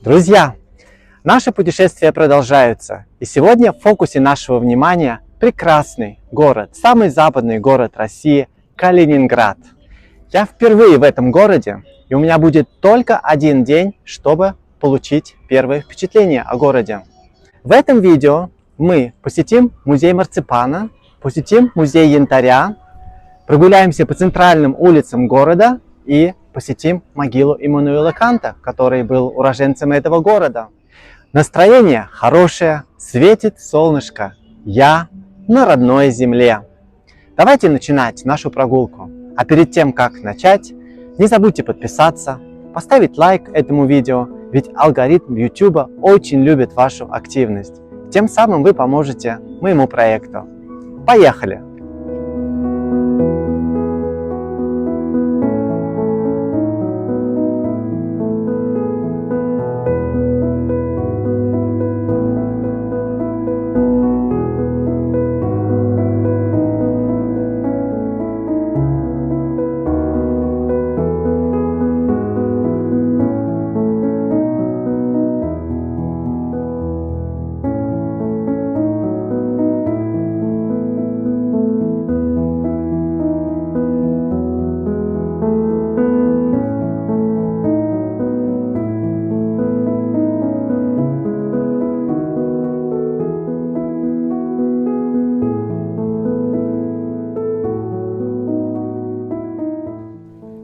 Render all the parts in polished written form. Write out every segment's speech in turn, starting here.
Друзья, наши путешествия продолжаются, и сегодня в фокусе нашего внимания прекрасный город, самый западный город России – Калининград. Я впервые в этом городе, и у меня будет только один день, чтобы получить первые впечатления о городе. В этом видео мы посетим музей марципана, посетим музей янтаря, прогуляемся по центральным улицам города и посетим могилу Иммануила Канта, который был уроженцем этого города. Настроение хорошее, светит солнышко. Я на родной земле. Давайте начинать нашу прогулку. А перед тем, как начать, не забудьте подписаться, поставить лайк этому видео, ведь алгоритм YouTube очень любит вашу активность. Тем самым вы поможете моему проекту. Поехали!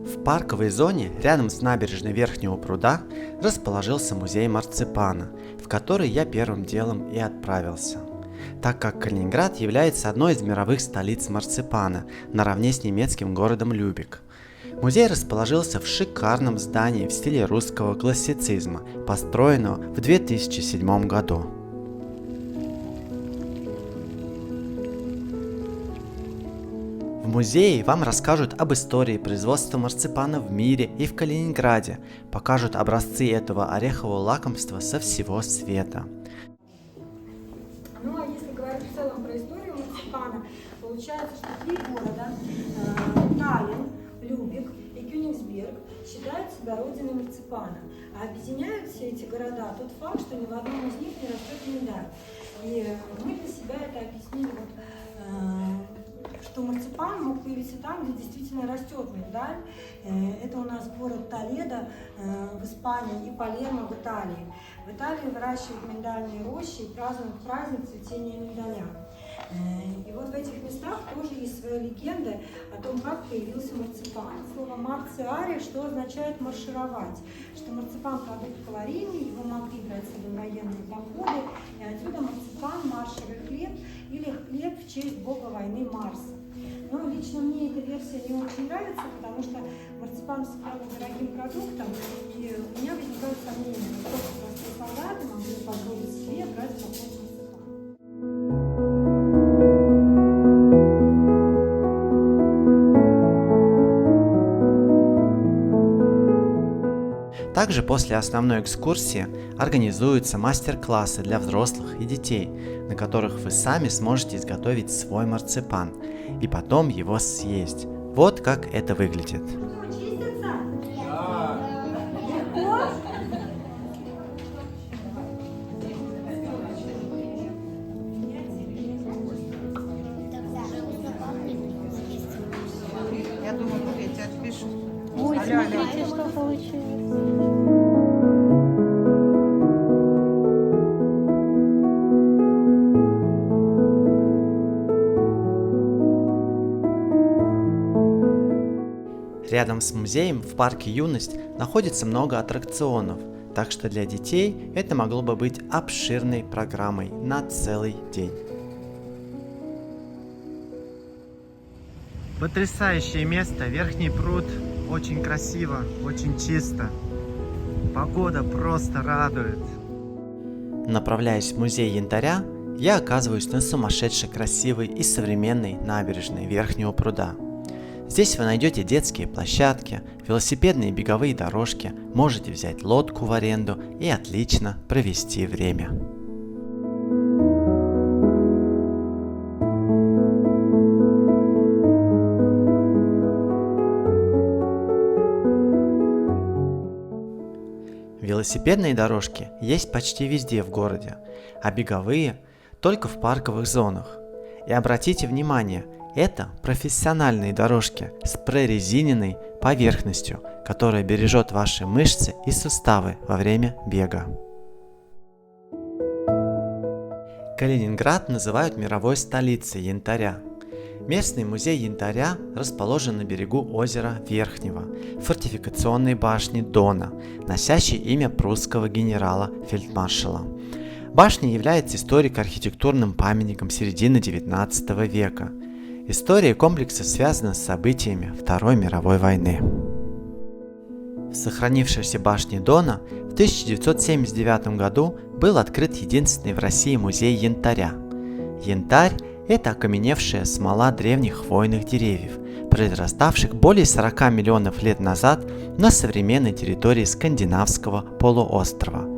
В парковой зоне рядом с набережной Верхнего пруда расположился музей марципана, в который я первым делом и отправился. Так как Калининград является одной из мировых столиц марципана, наравне с немецким городом Любек. Музей расположился в шикарном здании в стиле русского классицизма, построенного в 2007 году. В музее вам расскажут об истории производства марципана в мире и в Калининграде, покажут образцы этого орехового лакомства со всего света. Ну а если говорить в целом про историю марципана, получается, что три города Таллин, Любек и Кёнигсберг считают себя родиной марципана. А объединяют все эти города тот факт, что ни в одном из них не растет миндаль. И мы для себя это объяснили что марципан мог появиться там, где действительно растет миндаль. Это у нас город Толедо в Испании и Палермо в Италии. В Италии выращивают миндальные рощи и празднуют праздник цветения миндаля. И вот в этих местах тоже есть своя легенда о том, как появился марципан. Слово «марциари», что означает «маршировать», что марципан продукт калорийный, его могли брать с собой в военные походы, и отсюда марципан, маршевый хлеб или хлеб в честь бога войны Марса. Но лично мне эта версия не очень нравится, потому что марципан всегда был дорогим продуктом, и у меня возникают сомнения, что простые солдаты могли позволить себе брать в поход марципан. Также после основной экскурсии организуются мастер-классы для взрослых и детей, на которых вы сами сможете изготовить свой марципан и потом его съесть. Вот как это выглядит. Я думаю, вот эти отпишут. Ой, смотрите, что получилось. Рядом с музеем в парке «Юность» находится много аттракционов, так что для детей это могло бы быть обширной программой на целый день. Потрясающее место, Верхний пруд, очень красиво, очень чисто. Погода просто радует. Направляясь в музей янтаря, я оказываюсь на сумасшедше красивой и современной набережной Верхнего пруда. Здесь вы найдете детские площадки, велосипедные и беговые дорожки, можете взять лодку в аренду и отлично провести время. Велосипедные дорожки есть почти везде в городе, а беговые только в парковых зонах. И обратите внимание, это профессиональные дорожки с прорезиненной поверхностью, которая бережет ваши мышцы и суставы во время бега. Калининград называют мировой столицей янтаря. Местный музей янтаря расположен на берегу озера Верхнего, в фортификационной башне Дона, носящей имя прусского генерала-фельдмаршала. Башня является историко-архитектурным памятником середины XIX века. История комплекса связана с событиями Второй мировой войны. В сохранившейся башне Дона в 1979 году был открыт единственный в России музей янтаря. Янтарь – это окаменевшая смола древних хвойных деревьев, произраставших более 40 миллионов лет назад на современной территории Скандинавского полуострова.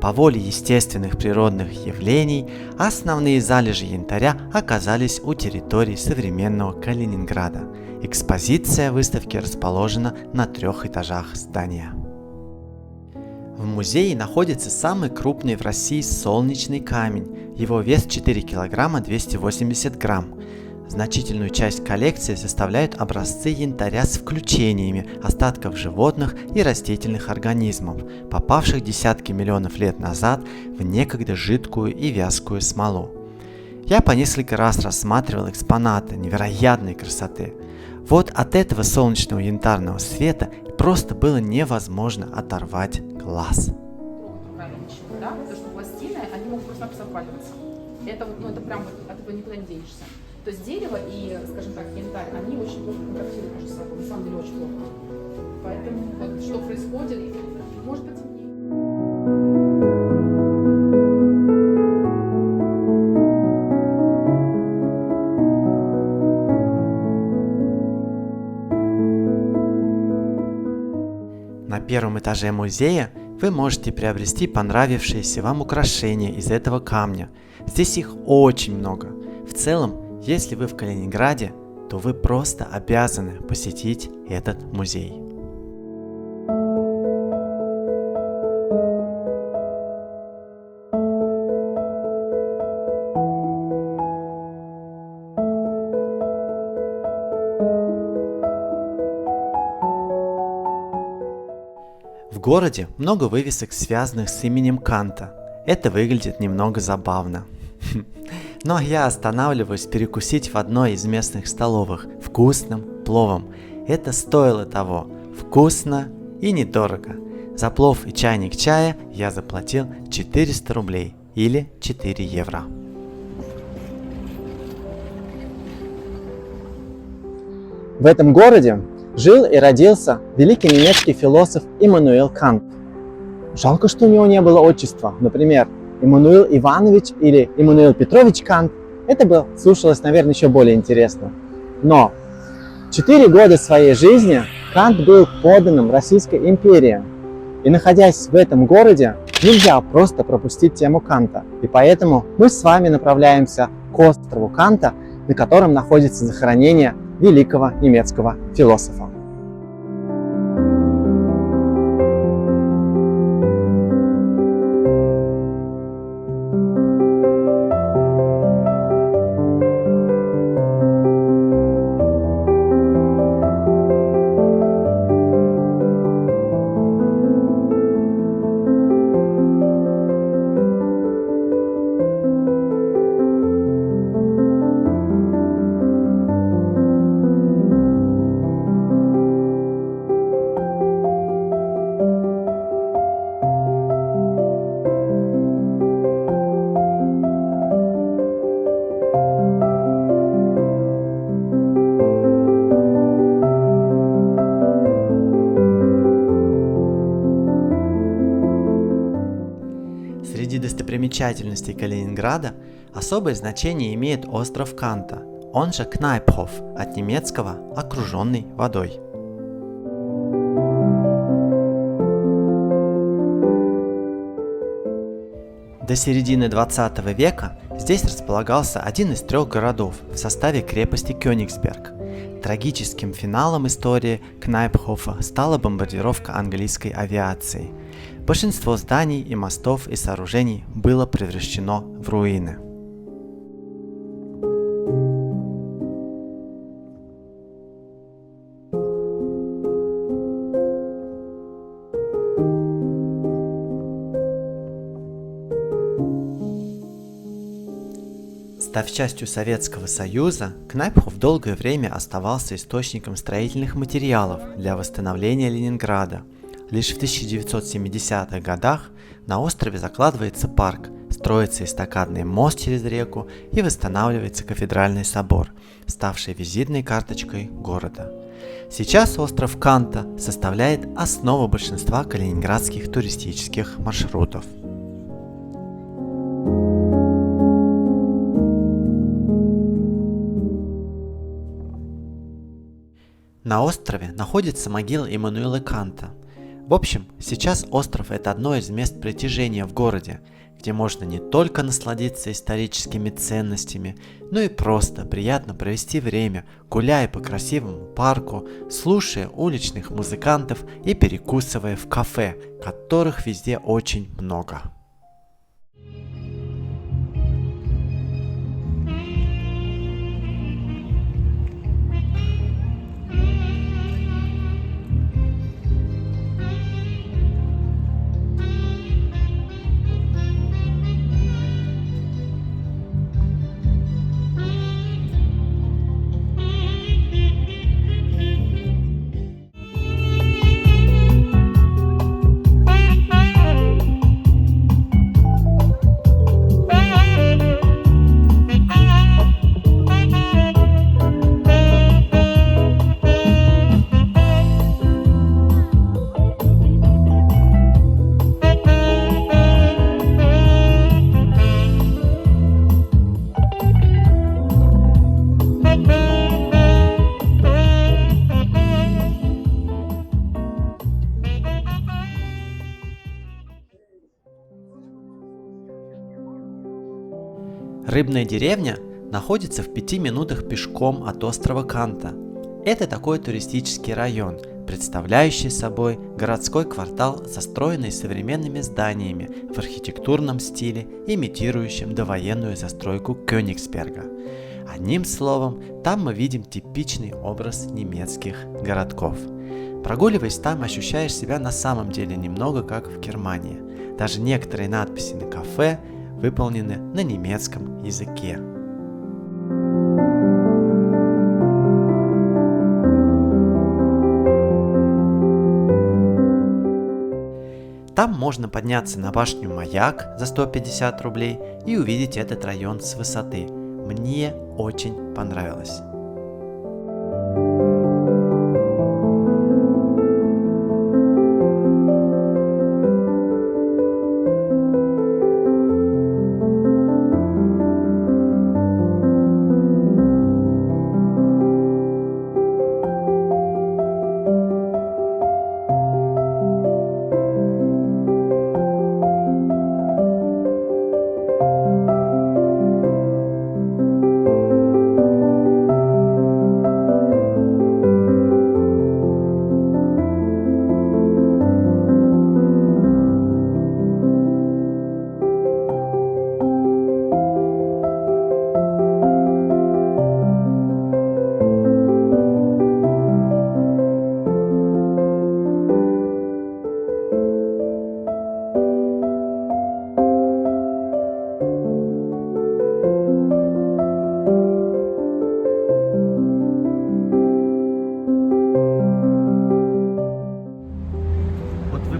По воле естественных природных явлений основные залежи янтаря оказались у территории современного Калининграда. Экспозиция выставки расположена на 3 этажах здания. В музее находится самый крупный в России солнечный камень. Его вес 4 кг 280 грамм. Значительную часть коллекции составляют образцы янтаря с включениями остатков животных и растительных организмов, попавших десятки миллионов лет назад в некогда жидкую и вязкую смолу. Я по несколько раз рассматривал экспонаты невероятной красоты. Вот от этого солнечного янтарного света просто было невозможно оторвать глаз. Да? Потому что пластины, они могут просто обваливаться. Это вот, это прям вот, от этого никуда не денешься. То есть дерево и, скажем так, янтарь, они очень плохо контактируют между собой, на самом деле очень плохо. Поэтому вот, что происходит, может быть, На первом этаже музея вы можете приобрести понравившиеся вам украшения из этого камня. Здесь их очень много. В целом, если вы в Калининграде, то вы просто обязаны посетить этот музей. В городе много вывесок, связанных с именем Канта. Это выглядит немного забавно. Но я останавливаюсь перекусить в одной из местных столовых вкусным пловом. Это стоило того. Вкусно и недорого. За плов и чайник чая я заплатил 400 рублей или 4 евро. В этом городе жил и родился великий немецкий философ Иммануил Кант. Жалко, что у него не было отчества, например, Иммануил Иванович или Иммануил Петрович Кант. Это бы слушалось, наверное, еще более интересно. Но 4 года своей жизни Кант был подданным Российской империи. И находясь в этом городе, нельзя просто пропустить тему Канта. И поэтому мы с вами направляемся к острову Канта, на котором находится захоронение великого немецкого философа. Среди достопримечательностей Калининграда особое значение имеет остров Канта, он же Кнайпхоф, от немецкого «окруженный водой». До середины 20 века здесь располагался один из 3 городов в составе крепости Кёнигсберг. Трагическим финалом истории Кнайпхофа стала бомбардировка английской авиацией. Большинство зданий и мостов и сооружений было превращено в руины. Став частью Советского Союза, Кнайпхоф долгое время оставался источником строительных материалов для восстановления Ленинграда. Лишь в 1970-х годах на острове закладывается парк, строится эстакадный мост через реку и восстанавливается кафедральный собор, ставший визитной карточкой города. Сейчас остров Канта составляет основу большинства калининградских туристических маршрутов. На острове находится могила Иммануила Канта. В общем, сейчас остров – это одно из мест притяжения в городе, где можно не только насладиться историческими ценностями, но и просто приятно провести время, гуляя по красивому парку, слушая уличных музыкантов и перекусывая в кафе, которых везде очень много. Рыбная деревня находится в 5 минутах пешком от острова Канта. Это такой туристический район, представляющий собой городской квартал, застроенный современными зданиями в архитектурном стиле, имитирующем довоенную застройку Кёнигсберга. Одним словом, там мы видим типичный образ немецких городков. Прогуливаясь там, ощущаешь себя на самом деле немного как в Германии. Даже некоторые надписи на кафе выполнены на немецком языке. Там можно подняться на башню Маяк за 150 рублей и увидеть этот район с высоты. Мне очень понравилось.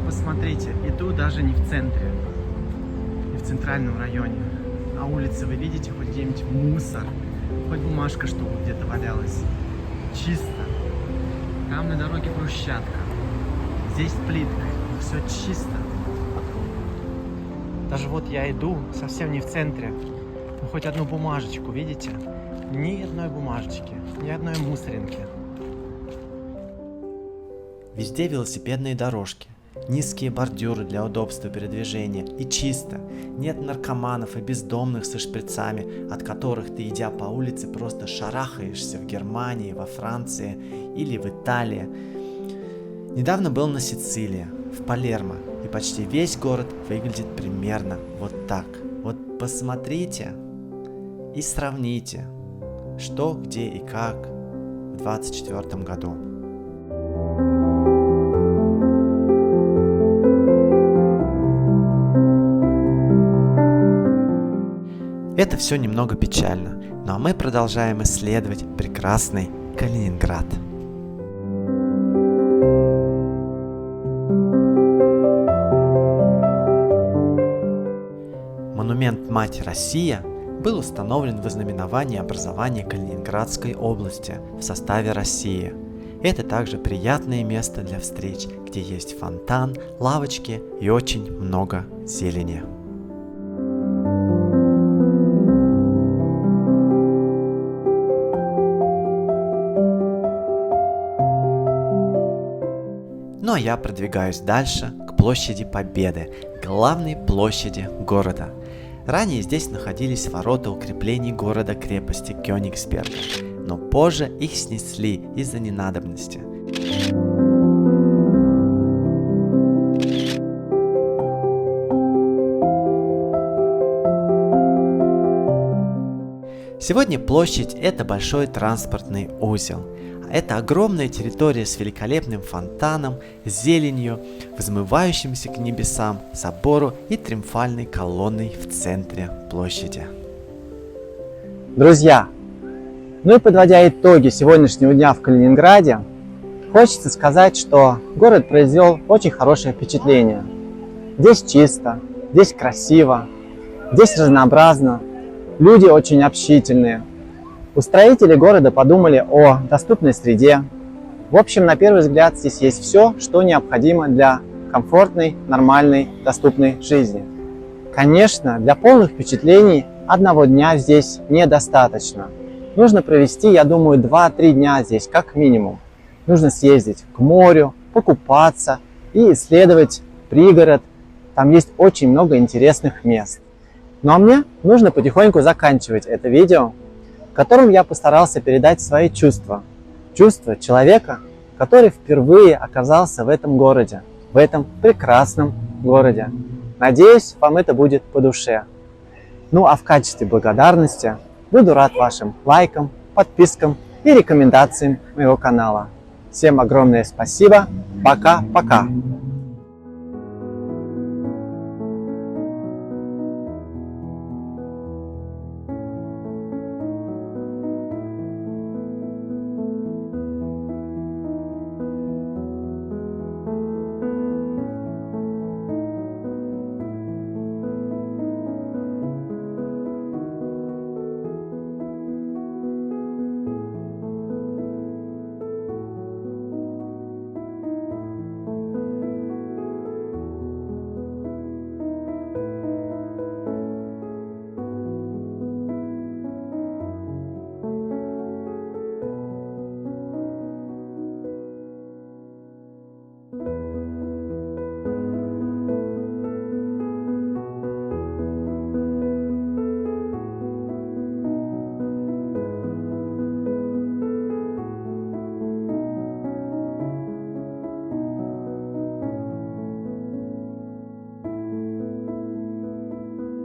Посмотрите, иду даже не в центре, не в центральном районе. На улице вы видите хоть где-нибудь мусор, хоть бумажка, чтобы где-то валялась. Чисто. Там на дороге брусчатка, здесь плитка, все чисто. Даже вот я иду совсем не в центре, но хоть одну бумажечку, видите? Ни одной бумажечки, ни одной мусоринки. Везде велосипедные дорожки. Низкие бордюры для удобства передвижения и чисто. Нет наркоманов и бездомных со шприцами, от которых ты, идя по улице, просто шарахаешься в Германии, во Франции или в Италии. Недавно был на Сицилии, в Палермо, и почти весь город выглядит примерно вот так. Вот посмотрите и сравните, что, где и как в 2024 году. Это все немного печально, но мы продолжаем исследовать прекрасный Калининград. Монумент «Мать Россия» был установлен в ознаменовании образования Калининградской области в составе России. Это также приятное место для встреч, где есть фонтан, лавочки и очень много зелени. Ну а я продвигаюсь дальше к площади Победы, главной площади города. Ранее здесь находились ворота укреплений города-крепости Кёнигсберга, но позже их снесли из-за ненадобности. Сегодня площадь – это большой транспортный узел. Это огромная территория с великолепным фонтаном, зеленью, взмывающимся к небесам, собору и триумфальной колонной в центре площади. Друзья, ну и подводя итоги сегодняшнего дня в Калининграде, хочется сказать, что город произвел очень хорошее впечатление. Здесь чисто, здесь красиво, здесь разнообразно, люди очень общительные. Устроители города подумали о доступной среде. В общем, на первый взгляд, здесь есть все, что необходимо для комфортной, нормальной, доступной жизни. Конечно, для полных впечатлений одного дня здесь недостаточно. Нужно провести, я думаю, 2-3 дня здесь, как минимум. Нужно съездить к морю, покупаться и исследовать пригород. Там есть очень много интересных мест. Ну а мне нужно потихоньку заканчивать это видео, в котором я постарался передать свои чувства. Чувства человека, который впервые оказался в этом городе, в этом прекрасном городе. Надеюсь, вам это будет по душе. Ну а в качестве благодарности буду рад вашим лайкам, подпискам и рекомендациям моего канала. Всем огромное спасибо. Пока-пока.